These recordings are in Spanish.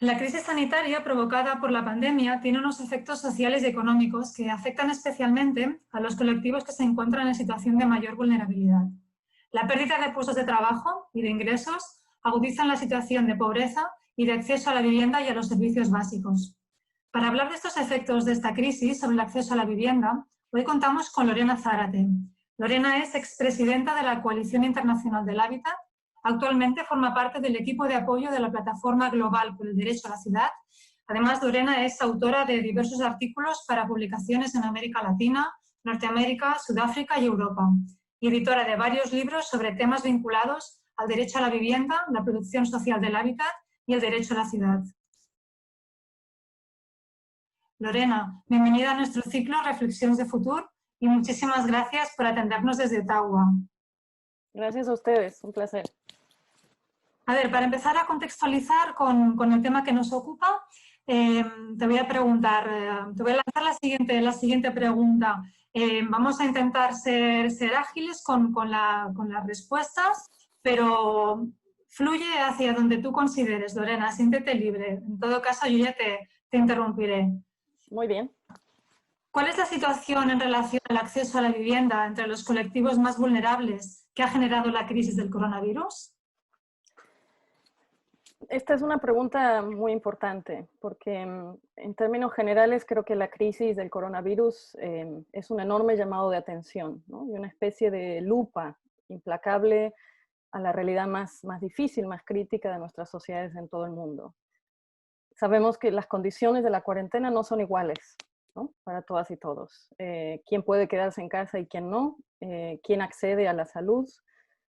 La crisis sanitaria provocada por la pandemia tiene unos efectos sociales y económicos que afectan especialmente a los colectivos que se encuentran en situación de mayor vulnerabilidad. La pérdida de puestos de trabajo y de ingresos agudizan la situación de pobreza y de acceso a la vivienda y a los servicios básicos. Para hablar de estos efectos de esta crisis sobre el acceso a la vivienda, hoy contamos con Lorena Zárate. Lorena es expresidenta de la Coalición Internacional del Hábitat. Actualmente forma parte del equipo de apoyo de la Plataforma Global por el Derecho a la Ciudad. Además, Lorena es autora de diversos artículos para publicaciones en América Latina, Norteamérica, Sudáfrica y Europa, y editora de varios libros sobre temas vinculados al derecho a la vivienda, la producción social del hábitat y el derecho a la ciudad. Lorena, bienvenida a nuestro ciclo Reflexiones de Futuro y muchísimas gracias por atendernos desde Ottawa. Gracias a ustedes, un placer. A ver, para empezar a contextualizar con el tema que nos ocupa, te voy a preguntar, te voy a lanzar la siguiente pregunta. Vamos a intentar ser ágiles con las respuestas, pero fluye hacia donde tú consideres, Lorena, siéntete libre. En todo caso, yo ya te interrumpiré. Muy bien. ¿Cuál es la situación en relación al acceso a la vivienda entre los colectivos más vulnerables que ha generado la crisis del coronavirus? Esta es una pregunta muy importante porque en términos generales creo que la crisis del coronavirus es un enorme llamado de atención, ¿no? Y una especie de lupa implacable a la realidad más difícil, más crítica de nuestras sociedades en todo el mundo. Sabemos que las condiciones de la cuarentena no son iguales, ¿no? Para todas y todos. ¿Quién puede quedarse en casa y quién no? ¿Quién accede a la salud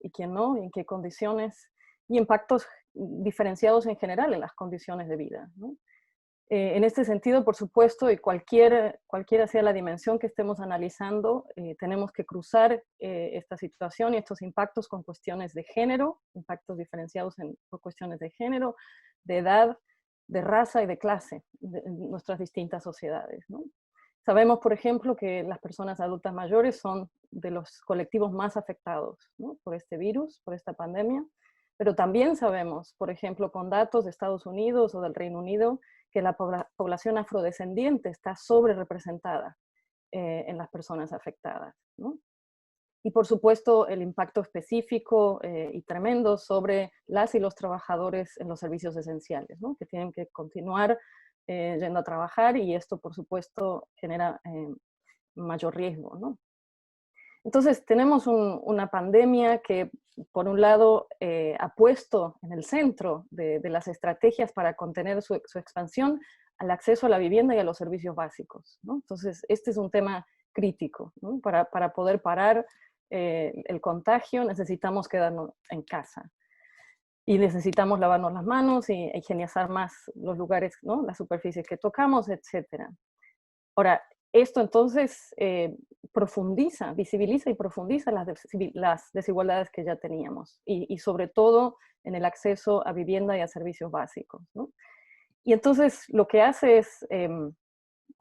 y quién no? ¿En qué condiciones? Y impactos diferenciados en general en las condiciones de vida, ¿no? En este sentido, por supuesto, y cualquiera sea la dimensión que estemos analizando, tenemos que cruzar esta situación y estos impactos con cuestiones de género, impactos diferenciados por cuestiones de género, de edad, de raza y de clase en nuestras distintas sociedades, ¿no? Sabemos, por ejemplo, que las personas adultas mayores son de los colectivos más afectados, ¿no? Por este virus, por esta pandemia, pero también sabemos, por ejemplo, con datos de Estados Unidos o del Reino Unido, que la población afrodescendiente está sobre representada en las personas afectadas, ¿no? Y por supuesto el impacto específico y tremendo sobre las y los trabajadores en los servicios esenciales, ¿no? Que tienen que continuar yendo a trabajar y esto por supuesto genera mayor riesgo, ¿no? Entonces tenemos una pandemia que por un lado ha puesto en el centro de las estrategias para contener su expansión al acceso a la vivienda y a los servicios básicos, ¿no? Entonces este es un tema crítico, ¿no? Para poder parar el contagio necesitamos quedarnos en casa. Y necesitamos lavarnos las manos y higienizar más los lugares, ¿no? Las superficies que tocamos, etc. Ahora, esto entonces profundiza, visibiliza y profundiza las desigualdades que ya teníamos y sobre todo en el acceso a vivienda y a servicios básicos, ¿no? Y entonces lo que hace es,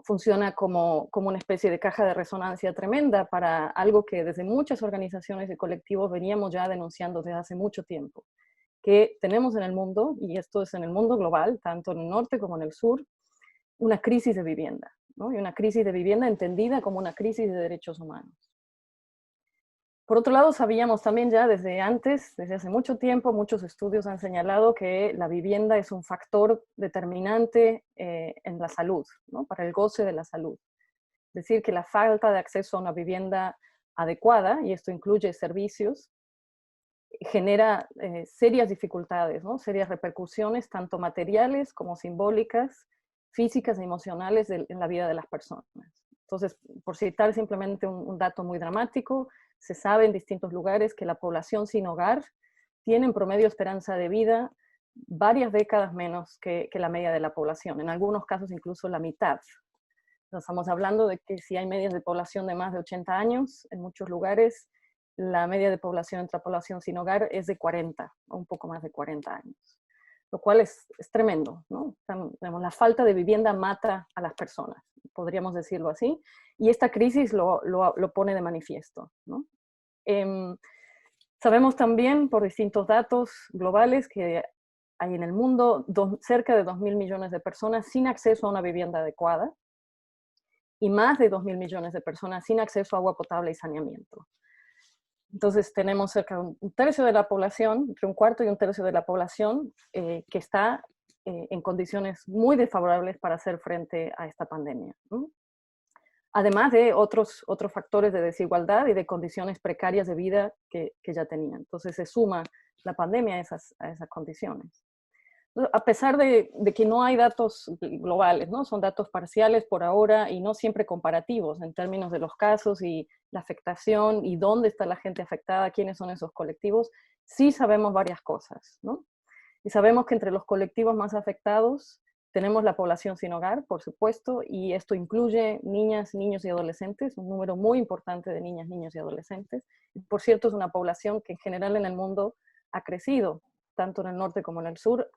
funciona como una especie de caja de resonancia tremenda para algo que desde muchas organizaciones y colectivos veníamos ya denunciando desde hace mucho tiempo, que tenemos en el mundo, y esto es en el mundo global, tanto en el norte como en el sur, una crisis de vivienda, ¿no? Y una crisis de vivienda entendida como una crisis de derechos humanos. Por otro lado, sabíamos también ya desde antes, desde hace mucho tiempo, muchos estudios han señalado que la vivienda es un factor determinante en la salud, ¿no? Para el goce de la salud. Es decir, que la falta de acceso a una vivienda adecuada, y esto incluye servicios, genera serias dificultades, ¿no? Serias repercusiones, tanto materiales como simbólicas, físicas e emocionales en la vida de las personas. Entonces, por citar simplemente un dato muy dramático, se sabe en distintos lugares que la población sin hogar tiene en promedio esperanza de vida varias décadas menos que la media de la población, en algunos casos incluso la mitad. Entonces, estamos hablando de que si hay medias de población de más de 80 años, en muchos lugares la media de población entre la población sin hogar es de 40, o un poco más de 40 años. Lo cual es tremendo, ¿no? La falta de vivienda mata a las personas, podríamos decirlo así, y esta crisis lo pone de manifiesto, ¿no? Sabemos también por distintos datos globales que hay en el mundo cerca de 2.000 millones de personas sin acceso a una vivienda adecuada y más de 2.000 millones de personas sin acceso a agua potable y saneamiento. Entonces tenemos cerca de un tercio de la población, entre un cuarto y un tercio de la población que está en condiciones muy desfavorables para hacer frente a esta pandemia, ¿no? Además de otros factores de desigualdad y de condiciones precarias de vida que ya tenían. Entonces se suma la pandemia a esas condiciones. A pesar de que no hay datos globales, ¿no? Son datos parciales por ahora y no siempre comparativos en términos de los casos y la afectación y dónde está la gente afectada, quiénes son esos colectivos, sí sabemos varias cosas, ¿no? Y sabemos que entre los colectivos más afectados tenemos la población sin hogar, por supuesto, y esto incluye niñas, niños y adolescentes, un número muy importante de niñas, niños y adolescentes. Y por cierto, es una población que en general en el mundo ha crecido, tanto en el norte como en el sur,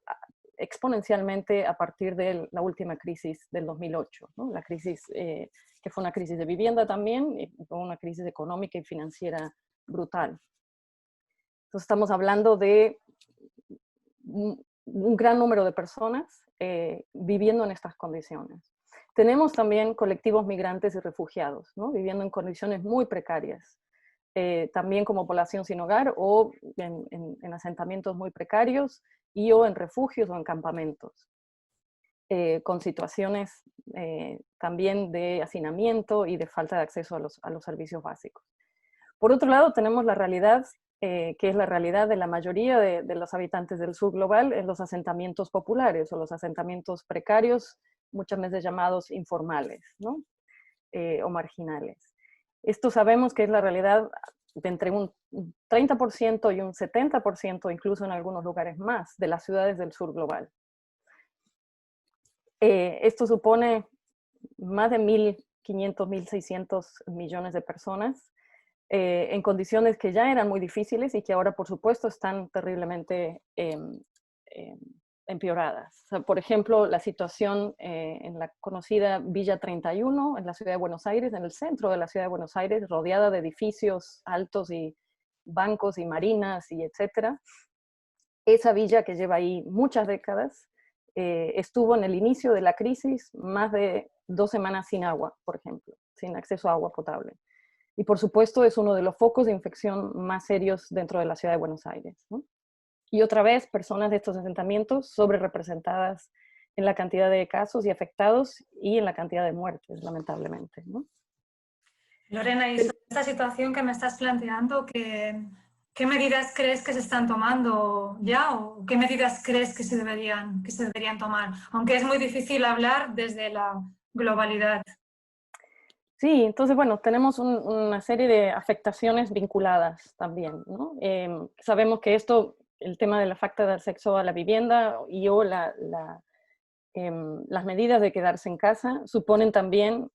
exponencialmente a partir de la última crisis del 2008, ¿no? La crisis que fue una crisis de vivienda también, y fue una crisis económica y financiera brutal. Entonces estamos hablando de un gran número de personas viviendo en estas condiciones. Tenemos también colectivos migrantes y refugiados, ¿no? Viviendo en condiciones muy precarias, también como población sin hogar o en asentamientos muy precarios y o en refugios o en campamentos, con situaciones también de hacinamiento y de falta de acceso a los servicios básicos. Por otro lado, tenemos la realidad que es la realidad de la mayoría de los habitantes del sur global en los asentamientos populares o los asentamientos precarios, muchas veces llamados informales, ¿no? O marginales. Esto sabemos que es la realidad de entre un 30% y un 70%, incluso en algunos lugares más, de las ciudades del sur global. Esto supone más de 1.500, 1.600 millones de personas en condiciones que ya eran muy difíciles y que ahora, por supuesto, están terriblemente empeoradas. O sea, por ejemplo, la situación en la conocida Villa 31, en la ciudad de Buenos Aires, en el centro de la ciudad de Buenos Aires, rodeada de edificios altos y bancos y marinas y etcétera. Esa villa que lleva ahí muchas décadas estuvo en el inicio de la crisis más de 2 semanas sin agua, por ejemplo, sin acceso a agua potable. Y por supuesto es uno de los focos de infección más serios dentro de la ciudad de Buenos Aires, ¿no? Y otra vez, personas de estos asentamientos sobre representadas en la cantidad de casos y afectados y en la cantidad de muertes, lamentablemente, ¿no? Lorena, y sobre esta situación que me estás planteando, ¿qué medidas crees que se están tomando ya o qué medidas crees que se deberían tomar? Aunque es muy difícil hablar desde la globalidad. Sí, entonces, bueno, tenemos una serie de afectaciones vinculadas también, ¿no? Sabemos que el tema de la falta de acceso a la vivienda y o las medidas de quedarse en casa suponen también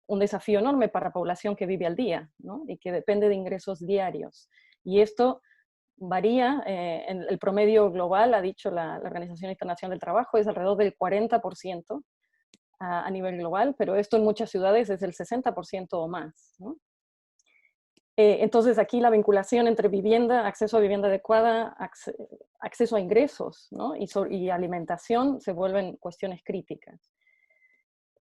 un desafío enorme para la población que vive al día, ¿no? Y que depende de ingresos diarios. Y esto varía, en el promedio global, ha dicho la Organización Internacional del Trabajo, es alrededor del 40%. A nivel global, pero esto en muchas ciudades es del 60% o más, ¿no? Entonces aquí la vinculación entre vivienda, acceso a vivienda adecuada, acceso a ingresos, ¿no? y alimentación se vuelven cuestiones críticas.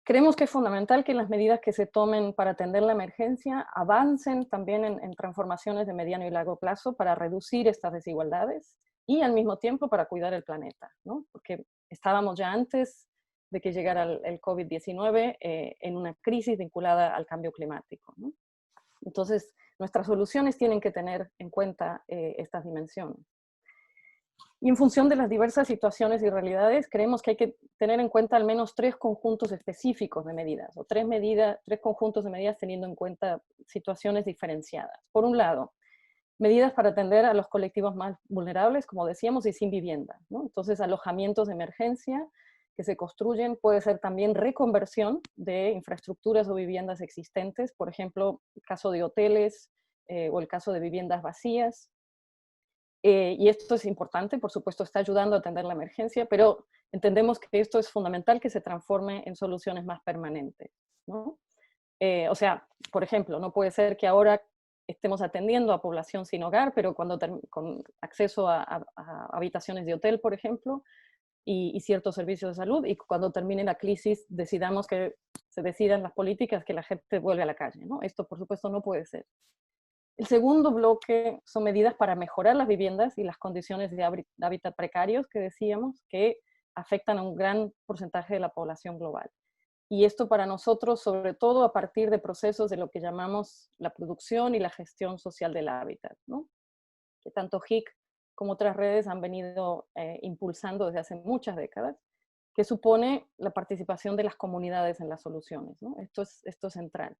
Creemos que es fundamental que las medidas que se tomen para atender la emergencia avancen también en transformaciones de mediano y largo plazo para reducir estas desigualdades y al mismo tiempo para cuidar el planeta, ¿no? Porque estábamos ya antes de que llegara el COVID-19 en una crisis vinculada al cambio climático, ¿no? Entonces, nuestras soluciones tienen que tener en cuenta estas dimensiones. Y en función de las diversas situaciones y realidades, creemos que hay que tener en cuenta al menos 3 conjuntos específicos de medidas, o 3 conjuntos de medidas teniendo en cuenta situaciones diferenciadas. Por un lado, medidas para atender a los colectivos más vulnerables, como decíamos, y sin vivienda, ¿no? Entonces, alojamientos de emergencia que se construyen, puede ser también reconversión de infraestructuras o viviendas existentes, por ejemplo, el caso de hoteles o el caso de viviendas vacías. Y esto es importante, por supuesto, está ayudando a atender la emergencia, pero entendemos que esto es fundamental que se transforme en soluciones más permanentes, ¿no? O sea, por ejemplo, no puede ser que ahora estemos atendiendo a población sin hogar, pero con acceso a habitaciones de hotel, por ejemplo, y ciertos servicios de salud, y cuando termine la crisis decidamos que se decidan las políticas que la gente vuelve a la calle, ¿no? Esto, por supuesto, no puede ser. El segundo bloque son medidas para mejorar las viviendas y las condiciones de hábitat precarios que decíamos, que afectan a un gran porcentaje de la población global. Y esto para nosotros, sobre todo a partir de procesos de lo que llamamos la producción y la gestión social del hábitat, ¿no? Que tanto HIC como otras redes han venido impulsando desde hace muchas décadas, que supone la participación de las comunidades en las soluciones, ¿no? Esto es central.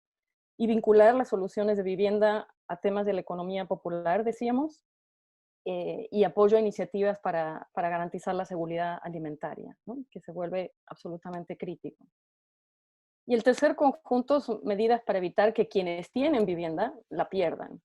Y vincular las soluciones de vivienda a temas de la economía popular, decíamos, y apoyo a iniciativas para garantizar la seguridad alimentaria, ¿no? Que se vuelve absolutamente crítico. Y el tercer conjunto son medidas para evitar que quienes tienen vivienda la pierdan.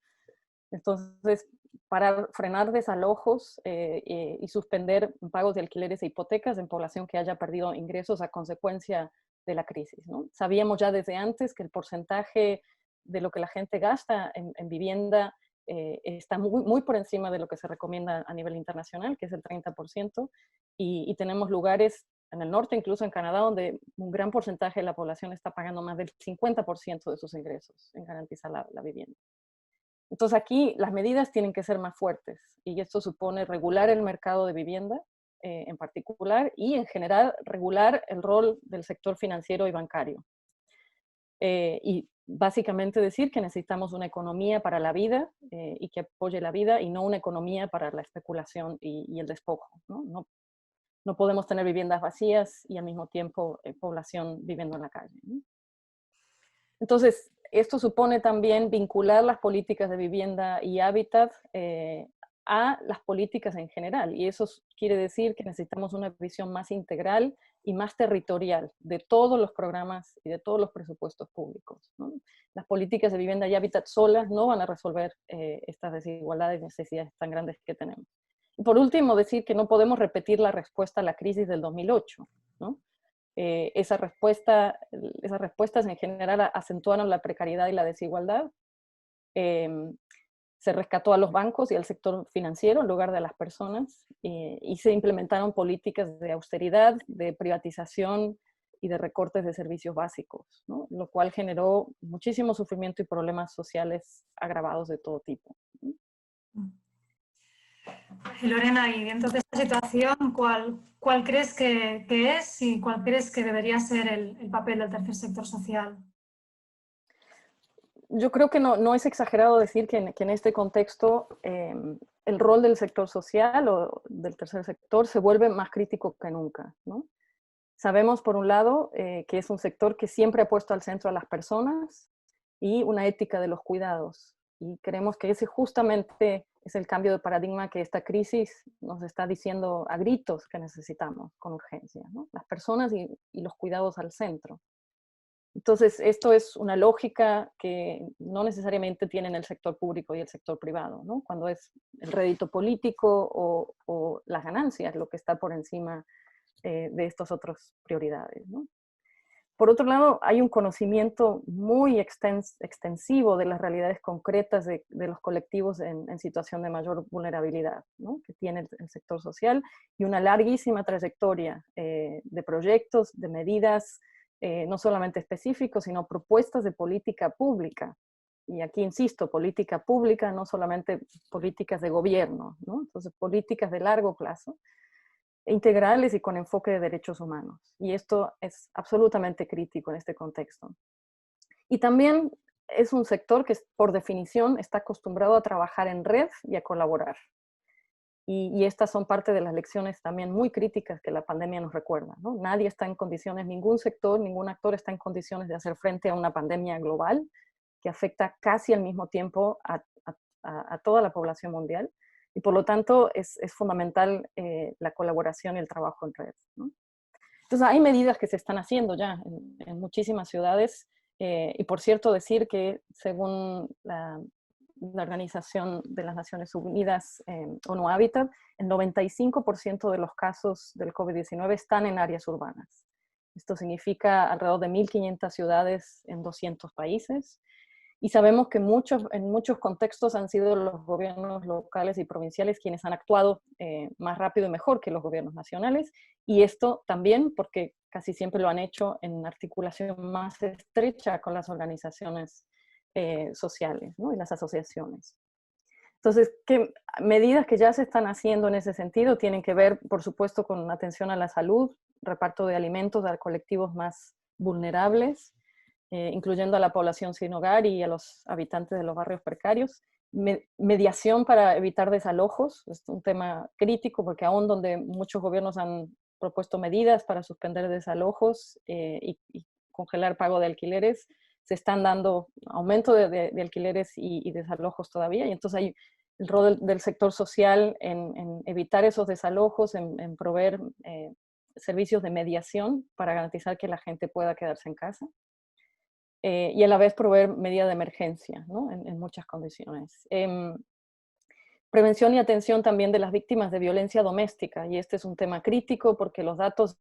Entonces, para frenar desalojos y suspender pagos de alquileres e hipotecas en población que haya perdido ingresos a consecuencia de la crisis, ¿no? Sabíamos ya desde antes que el porcentaje de lo que la gente gasta en vivienda está muy por encima de lo que se recomienda a nivel internacional, que es el 30%, y tenemos lugares en el norte, incluso en Canadá, donde un gran porcentaje de la población está pagando más del 50% de sus ingresos en garantizar la vivienda. Entonces aquí las medidas tienen que ser más fuertes y esto supone regular el mercado de vivienda en particular y en general regular el rol del sector financiero y bancario. Y básicamente decir que necesitamos una economía para la vida y que apoye la vida y no una economía para la especulación y el despojo, ¿no? No podemos tener viviendas vacías y al mismo tiempo población viviendo en la calle, ¿no? Entonces, esto supone también vincular las políticas de vivienda y hábitat a las políticas en general. Y eso quiere decir que necesitamos una visión más integral y más territorial de todos los programas y de todos los presupuestos públicos, ¿no? Las políticas de vivienda y hábitat solas no van a resolver estas desigualdades y necesidades tan grandes que tenemos. Y por último, decir que no podemos repetir la respuesta a la crisis del 2008, ¿no? Esas respuestas en general acentuaron la precariedad y la desigualdad. Se rescató a los bancos y al sector financiero en lugar de a las personas y se implementaron políticas de austeridad, de privatización y de recortes de servicios básicos, ¿no? Lo cual generó muchísimo sufrimiento y problemas sociales agravados de todo tipo, ¿no? Y Lorena, y dentro de esta situación, ¿cuál crees que es y cuál crees que debería ser el papel del tercer sector social? Yo creo que no es exagerado decir que en este contexto el rol del sector social o del tercer sector se vuelve más crítico que nunca, ¿no? Sabemos, por un lado, que es un sector que siempre ha puesto al centro a las personas y una ética de los cuidados. Y creemos que ese justamente es el cambio de paradigma que esta crisis nos está diciendo a gritos que necesitamos con urgencia, ¿no? Las personas y los cuidados al centro. Entonces, esto es una lógica que no necesariamente tienen el sector público y el sector privado, ¿no? Cuando es el rédito político o las ganancias lo que está por encima de estas otras prioridades, ¿no? Por otro lado, hay un conocimiento muy extensivo de las realidades concretas de los colectivos en situación de mayor vulnerabilidad, ¿no? Que tiene el sector social y una larguísima trayectoria de proyectos, de medidas, no solamente específicos, sino propuestas de política pública. Y aquí insisto, política pública, no solamente políticas de gobierno, ¿no? Entonces, políticas de largo plazo, integrales y con enfoque de derechos humanos. Y esto es absolutamente crítico en este contexto. Y también es un sector que, por definición, está acostumbrado a trabajar en red y a colaborar. Y estas son parte de las lecciones también muy críticas que la pandemia nos recuerda, ¿no? Nadie está en condiciones, ningún sector, ningún actor está en condiciones de hacer frente a una pandemia global que afecta casi al mismo tiempo a toda la población mundial. Y por lo tanto es fundamental la colaboración y el trabajo en red, ¿no? Entonces hay medidas que se están haciendo ya en muchísimas ciudades. Y por cierto decir que según la Organización de las Naciones Unidas, ONU Habitat, el 95% de los casos del COVID-19 están en áreas urbanas. Esto significa alrededor de 1.500 ciudades en 200 países. Y sabemos que en muchos contextos han sido los gobiernos locales y provinciales quienes han actuado más rápido y mejor que los gobiernos nacionales, y esto también porque casi siempre lo han hecho en articulación más estrecha con las organizaciones sociales, ¿no? Y las asociaciones. Entonces, ¿qué medidas que ya se están haciendo en ese sentido tienen que ver, por supuesto, con atención a la salud, reparto de alimentos a colectivos más vulnerables, incluyendo a la población sin hogar y a los habitantes de los barrios precarios. Mediación para evitar desalojos, es un tema crítico porque aún donde muchos gobiernos han propuesto medidas para suspender desalojos y congelar pago de alquileres, se están dando aumento de alquileres y desalojos todavía, y entonces hay el rol del sector social en evitar esos desalojos, en proveer servicios de mediación para garantizar que la gente pueda quedarse en casa. Y a la vez proveer medidas de emergencia, ¿no? En muchas condiciones. Prevención y atención también de las víctimas de violencia doméstica, y este es un tema crítico porque los datos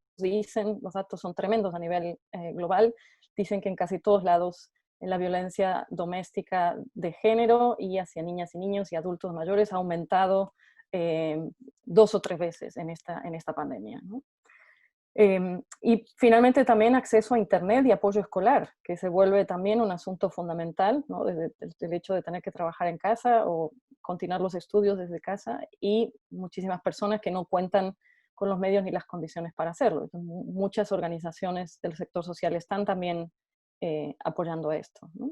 son tremendos a nivel global, dicen que en casi todos lados la violencia doméstica de género y hacia niñas y niños y adultos mayores ha aumentado 2 o 3 veces en esta pandemia, ¿no? Y finalmente también acceso a Internet y apoyo escolar, que se vuelve también un asunto fundamental, ¿no? Desde el hecho de tener que trabajar en casa o continuar los estudios desde casa, y muchísimas personas que no cuentan con los medios ni las condiciones para hacerlo. Entonces, muchas organizaciones del sector social están también apoyando esto, ¿no?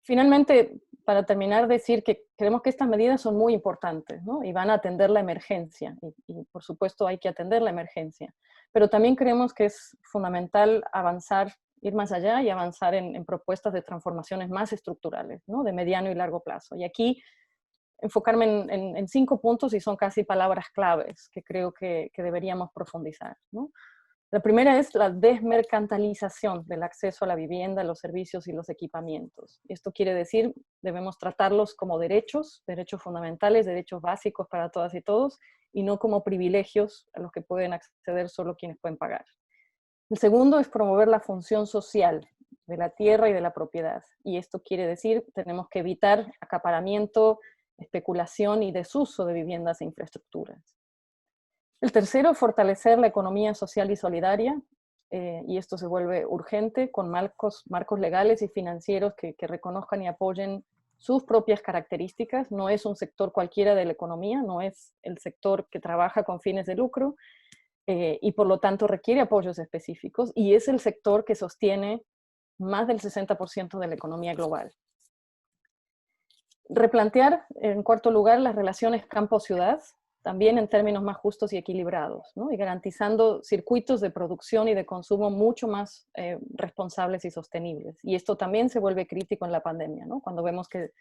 Finalmente, para terminar, decir que creemos que estas medidas son muy importantes, ¿no? Y van a atender la emergencia, y por supuesto hay que atender la emergencia, pero también creemos que es fundamental avanzar, ir más allá y avanzar en propuestas de transformaciones más estructurales, ¿no? De mediano y largo plazo. Y aquí enfocarme en 5 puntos, y son casi palabras claves que creo que deberíamos profundizar, ¿no? La primera es la desmercantilización del acceso a la vivienda, los servicios y los equipamientos. Esto quiere decir, debemos tratarlos como derechos fundamentales, derechos básicos para todas y todos, y no como privilegios a los que pueden acceder solo quienes pueden pagar. El segundo es promover la función social de la tierra y de la propiedad. Y esto quiere decir, tenemos que evitar acaparamiento, especulación y desuso de viviendas e infraestructuras. El tercero, fortalecer la economía social y solidaria, y esto se vuelve urgente con marcos legales y financieros que reconozcan y apoyen sus propias características. No es un sector cualquiera de la economía, no es el sector que trabaja con fines de lucro, y por lo tanto requiere apoyos específicos, y es el sector que sostiene más del 60% de la economía global. Replantear, en cuarto lugar, las relaciones campo-ciudad, también en términos más justos y equilibrados, ¿no? Y garantizando circuitos de producción y de consumo mucho más responsables y sostenibles. Y esto también se vuelve crítico en la pandemia, ¿no? Cuando vemos que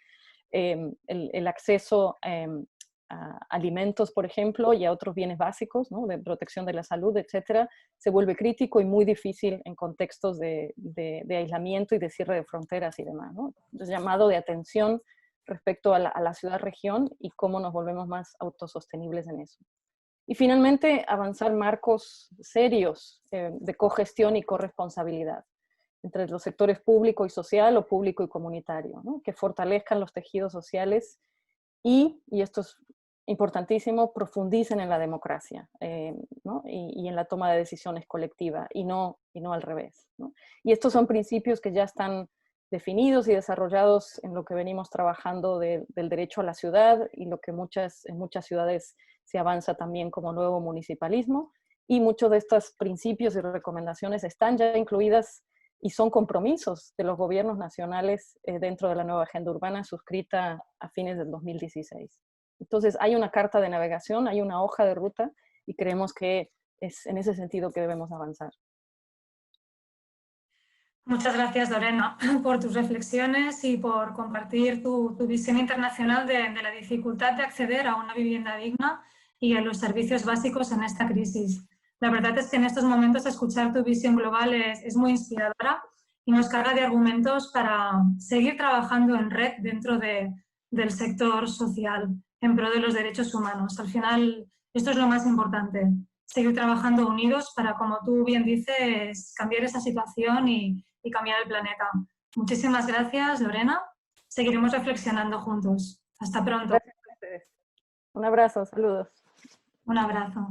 el acceso a alimentos, por ejemplo, y a otros bienes básicos, ¿no? De protección de la salud, etcétera, se vuelve crítico y muy difícil en contextos de aislamiento y de cierre de fronteras y demás, ¿no? Entonces, llamado de atención respecto a la ciudad-región y cómo nos volvemos más autosostenibles en eso. Y finalmente, avanzar marcos serios de cogestión y corresponsabilidad entre los sectores público y social o público y comunitario, ¿no? Que fortalezcan los tejidos sociales y esto es importantísimo, profundicen en la democracia, ¿no? y en la toma de decisiones colectiva, y no al revés, ¿no? Y estos son principios que ya están definidos y desarrollados en lo que venimos trabajando del derecho a la ciudad, y lo que en muchas ciudades se avanza también como nuevo municipalismo, y muchos de estos principios y recomendaciones están ya incluidas y son compromisos de los gobiernos nacionales dentro de la nueva agenda urbana suscrita a fines del 2016. Entonces hay una carta de navegación, hay una hoja de ruta, y creemos que es en ese sentido que debemos avanzar. Muchas gracias, Lorena, por tus reflexiones y por compartir tu visión internacional de la dificultad de acceder a una vivienda digna y a los servicios básicos en esta crisis. La verdad es que en estos momentos escuchar tu visión global es muy inspiradora y nos carga de argumentos para seguir trabajando en red dentro del sector social en pro de los derechos humanos. Al final, esto es lo más importante, seguir trabajando unidos para, como tú bien dices, cambiar esa situación y cambiar el planeta. Muchísimas gracias, Lorena. seguiremos reflexionando juntos. Hasta pronto. Gracias a ustedes. Un abrazo, saludos. Un abrazo.